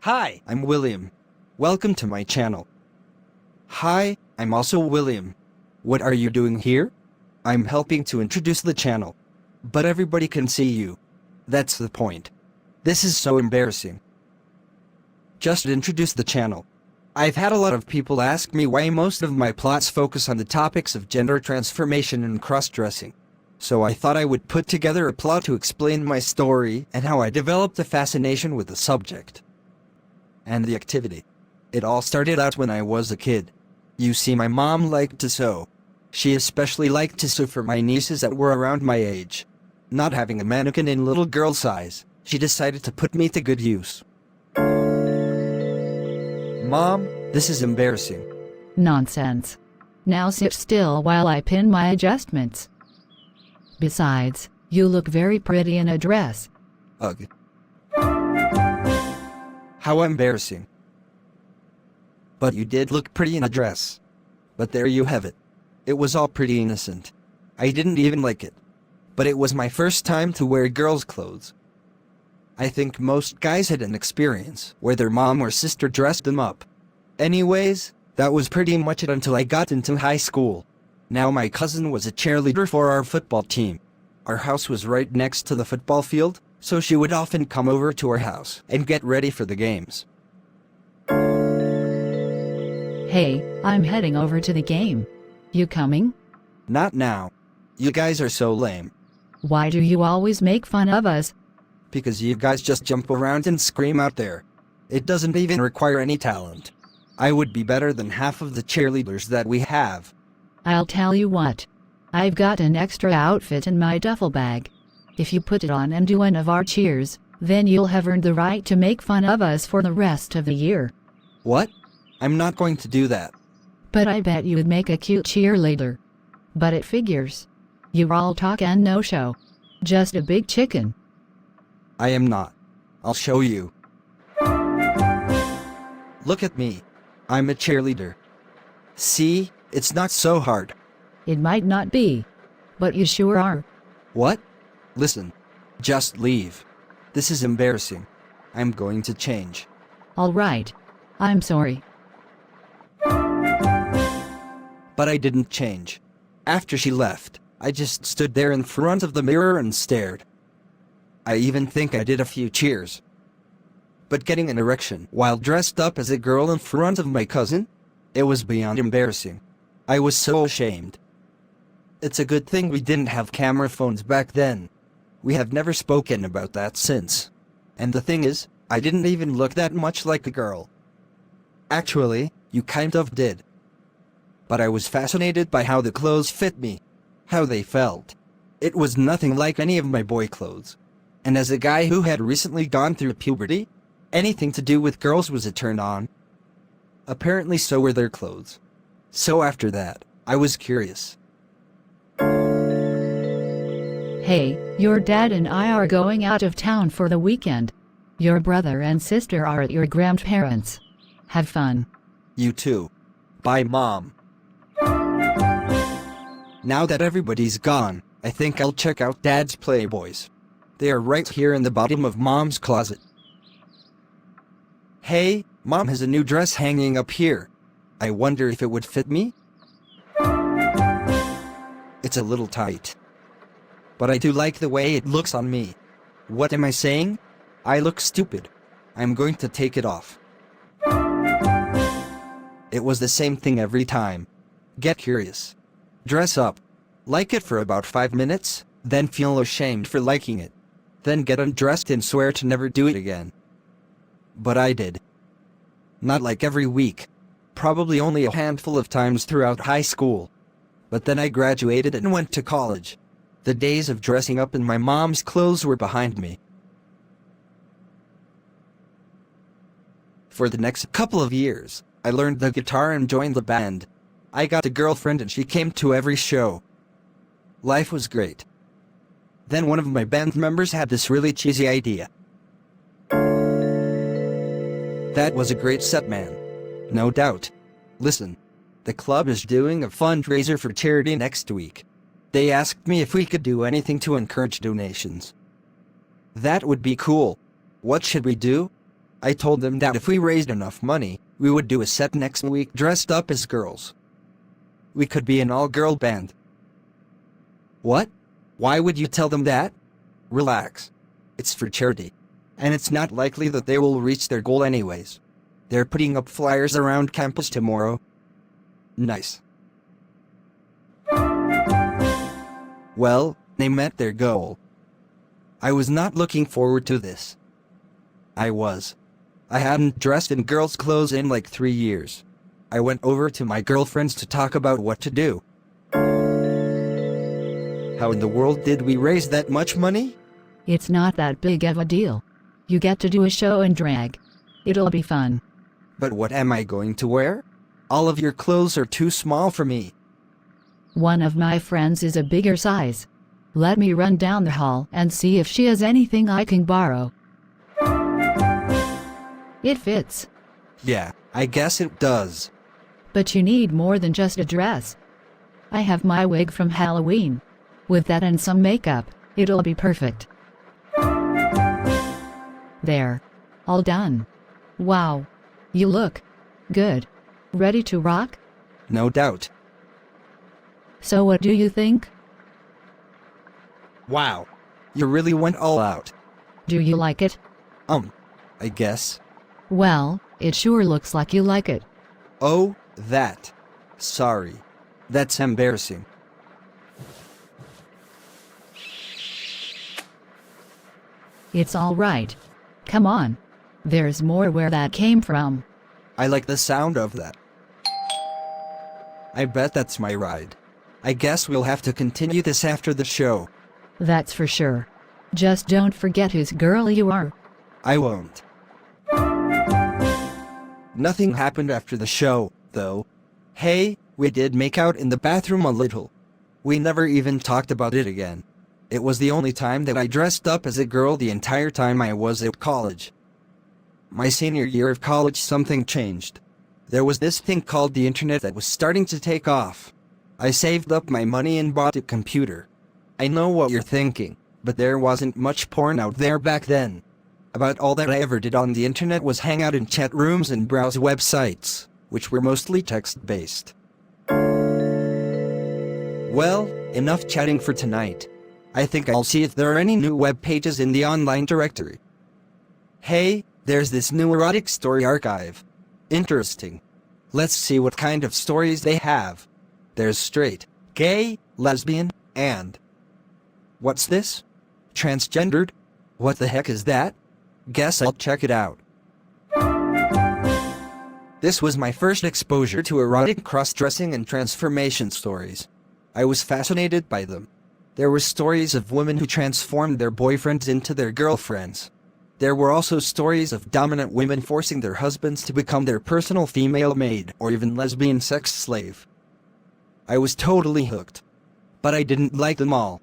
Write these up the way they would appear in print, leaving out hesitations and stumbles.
Hi, I'm William. Welcome to my channel. Hi, I'm also William. What are you doing here? I'm helping to introduce the channel. But everybody can see you. That's the point. This is so embarrassing. Just introduce the channel. I've had a lot of people ask me why most of my plots focus on the topics of gender transformation and cross-dressing. So I thought I would put together a plot to explain my story and how I developed a fascination with the subject and the activity. It all started out when I was a kid. You see, my mom liked to sew. She especially liked to sew for my nieces that were around my age. Not having a mannequin in little girl size, she decided to put me to good use. Mom, this is embarrassing. Nonsense. Now sit still while I pin my adjustments. Besides, you look very pretty in a dress. Ugh. How embarrassing. But you did look pretty in a dress. But there you have it. It was all pretty innocent. I didn't even like it. But it was my first time to wear girls' clothes. I think most guys had an experience where their mom or sister dressed them up. Anyways, that was pretty much it until I got into high school. Now my cousin was a cheerleader for our football team. Our house was right next to the football field, so she would often come over to our house and get ready for the games. Hey, I'm heading over to the game. You coming? Not now. You guys are so lame. Why do you always make fun of us? Because you guys just jump around and scream out there. It doesn't even require any talent. I would be better than half of the cheerleaders that we have. I'll tell you what. I've got an extra outfit in my duffel bag. If you put it on and do one of our cheers, then you'll have earned the right to make fun of us for the rest of the year. What? I'm not going to do that. But I bet you'd make a cute cheerleader. But it figures. You're all talk and no show. Just a big chicken. I am not. I'll show you. Look at me. I'm a cheerleader. See, it's not so hard. It might not be. But you sure are. What? Listen. Just leave. This is embarrassing. I'm going to change. All right. I'm sorry. But I didn't change. After she left, I just stood there in front of the mirror and stared. I even think I did a few cheers. But getting an erection while dressed up as a girl in front of my cousin? It was beyond embarrassing. I was so ashamed. It's a good thing we didn't have camera phones back then. We have never spoken about that since. And the thing is, I didn't even look that much like a girl. Actually, you kind of did. But I was fascinated by how the clothes fit me. How they felt. It was nothing like any of my boy clothes. And as a guy who had recently gone through puberty, anything to do with girls was a turn on. Apparently so were their clothes. So after that, I was curious. Hey, your dad and I are going out of town for the weekend. Your brother and sister are at your grandparents'. Have fun. You too. Bye, Mom. Now that everybody's gone, I think I'll check out Dad's Playboys. They are right here in the bottom of Mom's closet. Hey, Mom has a new dress hanging up here. I wonder if it would fit me? It's a little tight. But I do like the way it looks on me. What am I saying? I look stupid. I'm going to take it off. It was the same thing every time. Get curious. Dress up. Like it for about 5 minutes, then feel ashamed for liking it. Then get undressed and swear to never do it again. But I did. Not like every week. Probably only a handful of times throughout high school. But then I graduated and went to college. The days of dressing up in my mom's clothes were behind me. For the next couple of years, I learned the guitar and joined the band. I got a girlfriend and she came to every show. Life was great. Then one of my band members had this really cheesy idea. That was a great set, man. No doubt. Listen, the club is doing a fundraiser for charity next week. They asked me if we could do anything to encourage donations. That would be cool. What should we do? I told them that if we raised enough money, we would do a set next week dressed up as girls. We could be an all-girl band. What? Why would you tell them that? Relax. It's for charity. And it's not likely that they will reach their goal anyways. They're putting up flyers around campus tomorrow. Nice. Well, they met their goal. I was not looking forward to this. I hadn't dressed in girls' clothes in like 3 years. I went over to my girlfriends to talk about what to do. How in the world did we raise that much money? It's not that big of a deal. You get to do a show in drag. It'll be fun. But what am I going to wear? All of your clothes are too small for me. One of my friends is a bigger size. Let me run down the hall and see if she has anything I can borrow. It fits. Yeah, I guess it does. But you need more than just a dress. I have my wig from Halloween. With that and some makeup, it'll be perfect. There. All done. Wow. You look good. Ready to rock? No doubt. So what do you think? Wow. You really went all out. Do you like it? I guess. Well, it sure looks like you like it. Oh, that. Sorry. That's embarrassing. It's all right. Come on. There's more where that came from. I like the sound of that. I bet that's my ride. I guess we'll have to continue this after the show. That's for sure. Just don't forget whose girl you are. I won't. Nothing happened after the show, though. Hey, we did make out in the bathroom a little. We never even talked about it again. It was the only time that I dressed up as a girl the entire time I was at college. My senior year of college, something changed. There was this thing called the internet that was starting to take off. I saved up my money and bought a computer. I know what you're thinking, but there wasn't much porn out there back then. About all that I ever did on the internet was hang out in chat rooms and browse websites, which were mostly text-based. Well, enough chatting for tonight. I think I'll see if there are any new web pages in the online directory. Hey, there's this new erotic story archive. Interesting. Let's see what kind of stories they have. There's straight, gay, lesbian, and... What's this? Transgendered? What the heck is that? Guess I'll check it out. This was my first exposure to erotic cross-dressing and transformation stories. I was fascinated by them. There were stories of women who transformed their boyfriends into their girlfriends. There were also stories of dominant women forcing their husbands to become their personal female maid or even lesbian sex slave. I was totally hooked. But I didn't like them all.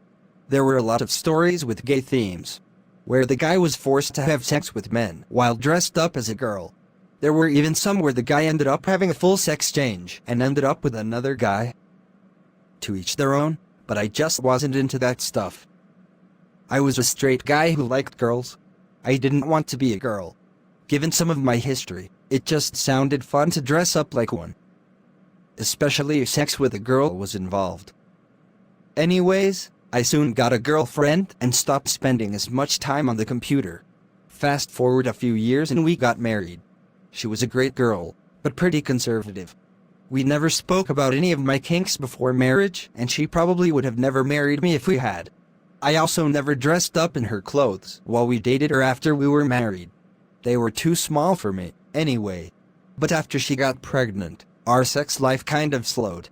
There were a lot of stories with gay themes, where the guy was forced to have sex with men while dressed up as a girl. There were even some where the guy ended up having a full sex change and ended up with another guy. To each their own, but I just wasn't into that stuff. I was a straight guy who liked girls. I didn't want to be a girl. Given some of my history, it just sounded fun to dress up like one. Especially if sex with a girl was involved. Anyways, I soon got a girlfriend and stopped spending as much time on the computer. Fast forward a few years and we got married. She was a great girl, but pretty conservative. We never spoke about any of my kinks before marriage, and she probably would have never married me if we had. I also never dressed up in her clothes while we dated or after we were married. They were too small for me, anyway. But after she got pregnant, our sex life kind of slowed.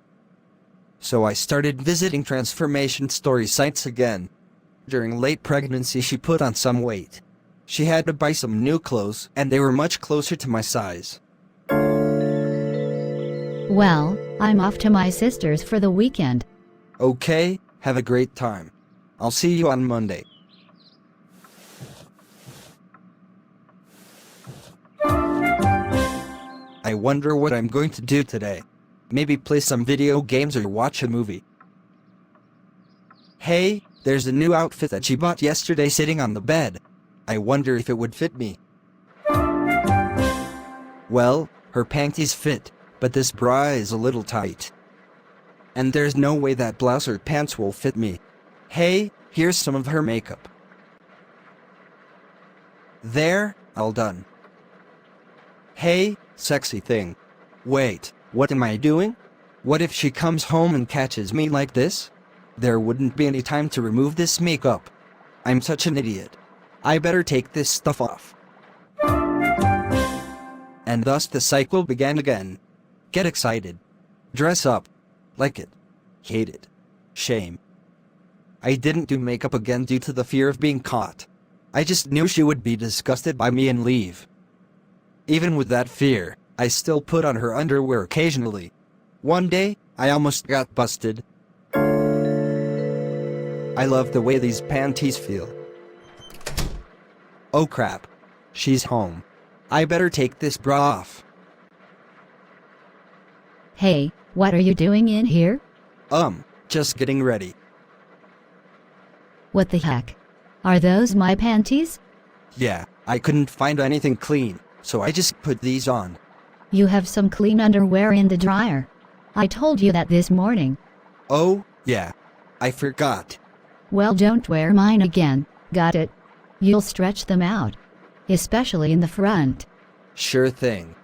So I started visiting transformation story sites again. During late pregnancy she put on some weight. She had to buy some new clothes, and they were much closer to my size. Well, I'm off to my sister's for the weekend. Okay, have a great time. I'll see you on Monday. I wonder what I'm going to do today. Maybe play some video games or watch a movie. Hey, there's a new outfit that she bought yesterday sitting on the bed. I wonder if it would fit me. Well, her panties fit, but this bra is a little tight. And there's no way that blouse or pants will fit me. Hey, here's some of her makeup. There, all done. Hey, sexy thing. Wait, what am I doing? What if she comes home and catches me like this? There wouldn't be any time to remove this makeup. I'm such an idiot. I better take this stuff off. And thus the cycle began again. Get excited. Dress up. Like it. Hate it. Shame. I didn't do makeup again due to the fear of being caught. I just knew she would be disgusted by me and leave. Even with that fear, I still put on her underwear occasionally. One day, I almost got busted. I love the way these panties feel. Oh crap. She's home. I better take this bra off. Hey, what are you doing in here? Just getting ready. What the heck? Are those my panties? Yeah, I couldn't find anything clean, so I just put these on. You have some clean underwear in the dryer. I told you that this morning. Oh, yeah. I forgot. Well, don't wear mine again, got it? You'll stretch them out. Especially in the front. Sure thing.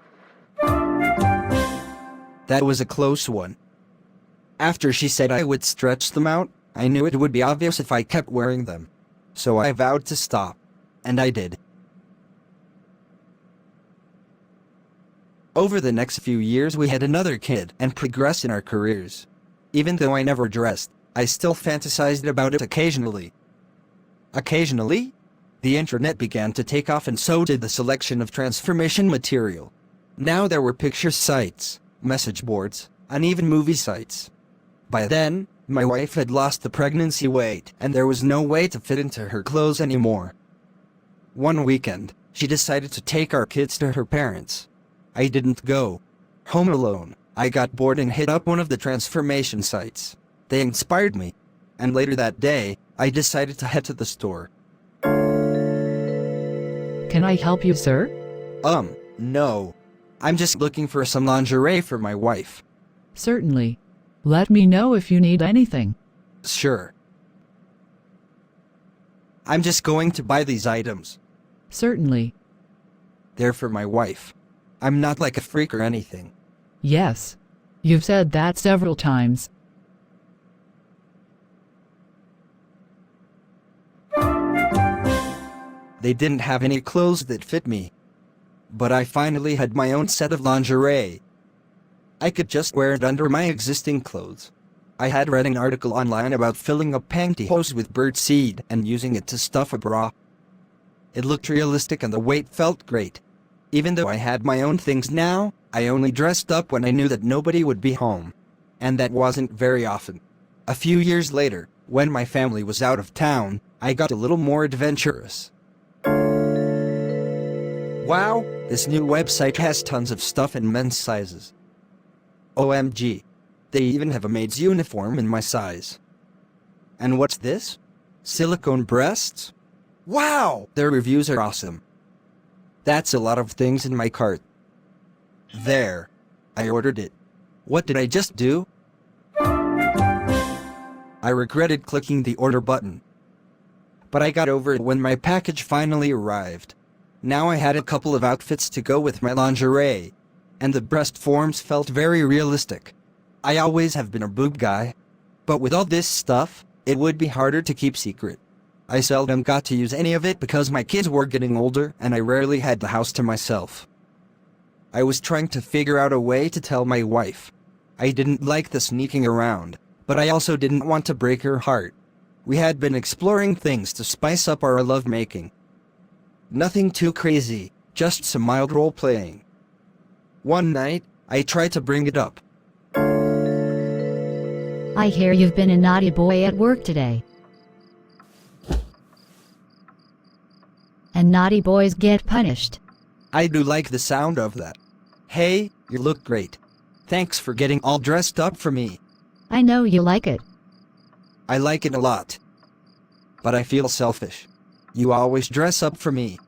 That was a close one. After she said I would stretch them out, I knew it would be obvious if I kept wearing them. So I vowed to stop. And I did. Over the next few years we had another kid and progressed in our careers. Even though I never dressed, I still fantasized about it occasionally. Occasionally? The internet began to take off and so did the selection of transformation material. Now there were picture sites, message boards, and even movie sites. By then, my wife had lost the pregnancy weight and there was no way to fit into her clothes anymore. One weekend, she decided to take our kids to her parents. I didn't go. Home alone, I got bored and hit up one of the transformation sites. They inspired me. And later that day, I decided to head to the store. Can I help you, sir? No. I'm just looking for some lingerie for my wife. Certainly. Let me know if you need anything. Sure. I'm just going to buy these items. Certainly. They're for my wife. I'm not like a freak or anything. Yes. You've said that several times. They didn't have any clothes that fit me. But I finally had my own set of lingerie. I could just wear it under my existing clothes. I had read an article online about filling up pantyhose with birdseed and using it to stuff a bra. It looked realistic and the weight felt great. Even though I had my own things now, I only dressed up when I knew that nobody would be home. And that wasn't very often. A few years later, when my family was out of town, I got a little more adventurous. Wow, this new website has tons of stuff in men's sizes. OMG. They even have a maid's uniform in my size. And what's this? Silicone breasts? Wow, their reviews are awesome. That's a lot of things in my cart. There. I ordered it. What did I just do? I regretted clicking the order button. But I got over it when my package finally arrived. Now I had a couple of outfits to go with my lingerie. And the breast forms felt very realistic. I always have been a boob guy. But with all this stuff, it would be harder to keep secret. I seldom got to use any of it because my kids were getting older and I rarely had the house to myself. I was trying to figure out a way to tell my wife. I didn't like the sneaking around, but I also didn't want to break her heart. We had been exploring things to spice up our lovemaking. Nothing too crazy, just some mild role-playing. One night, I tried to bring it up. I hear you've been a naughty boy at work today. And naughty boys get punished. I do like the sound of that. Hey, you look great. Thanks for getting all dressed up for me. I know you like it. I like it a lot. But I feel selfish. You always dress up for me.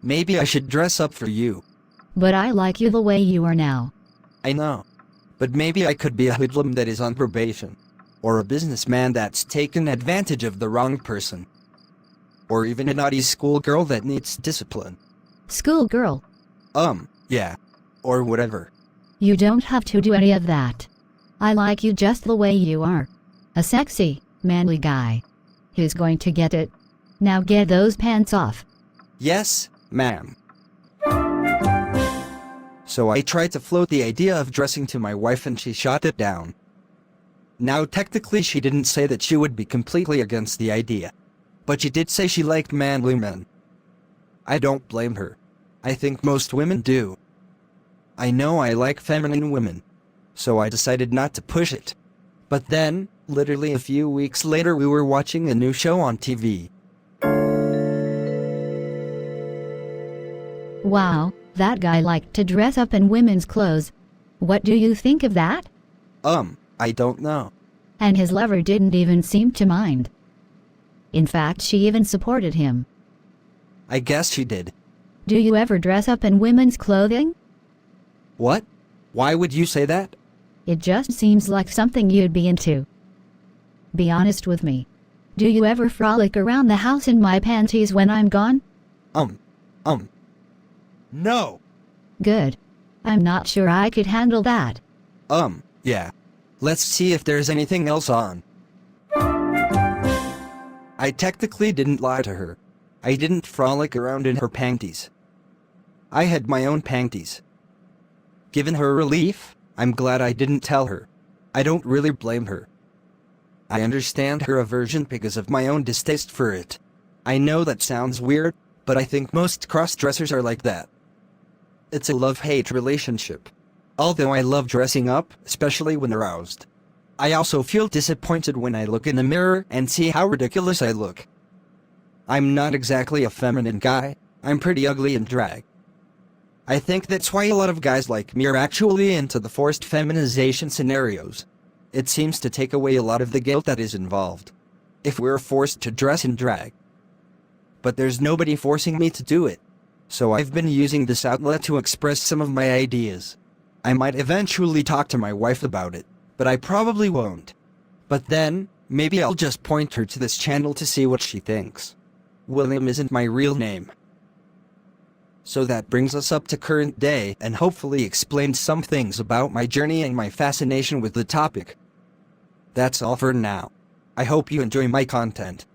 Maybe I should dress up for you. But I like you the way you are now. I know. But maybe I could be a hoodlum that is on probation. Or a businessman that's taken advantage of the wrong person. Or even a naughty schoolgirl that needs discipline. Schoolgirl. Yeah. Or whatever. You don't have to do any of that. I like you just the way you are. A sexy, manly guy. Who's going to get it? Now get those pants off. Yes, ma'am. So I tried to float the idea of dressing to my wife and she shot it down. Now technically she didn't say that she would be completely against the idea. But she did say she liked manly men. I don't blame her. I think most women do. I know I like feminine women. So I decided not to push it. But then, literally a few weeks later we were watching a new show on TV. Wow, that guy liked to dress up in women's clothes. What do you think of that? I don't know. And his lover didn't even seem to mind. In fact, she even supported him. I guess she did. Do you ever dress up in women's clothing? What? Why would you say that? It just seems like something you'd be into. Be honest with me. Do you ever frolic around the house in my panties when I'm gone? No. Good. I'm not sure I could handle that. Yeah. Let's see if there's anything else on. I technically didn't lie to her. I didn't frolic around in her panties. I had my own panties. Given her relief, I'm glad I didn't tell her. I don't really blame her. I understand her aversion because of my own distaste for it. I know that sounds weird, but I think most cross-dressers are like that. It's a love-hate relationship. Although I love dressing up, especially when aroused. I also feel disappointed when I look in the mirror and see how ridiculous I look. I'm not exactly a feminine guy. I'm pretty ugly in drag. I think that's why a lot of guys like me are actually into the forced feminization scenarios. It seems to take away a lot of the guilt that is involved. If we're forced to dress in drag. But there's nobody forcing me to do it. So I've been using this outlet to express some of my ideas. I might eventually talk to my wife about it, but I probably won't. But then, maybe I'll just point her to this channel to see what she thinks. William isn't my real name. So that brings us up to current day and hopefully explains some things about my journey and my fascination with the topic. That's all for now. I hope you enjoy my content.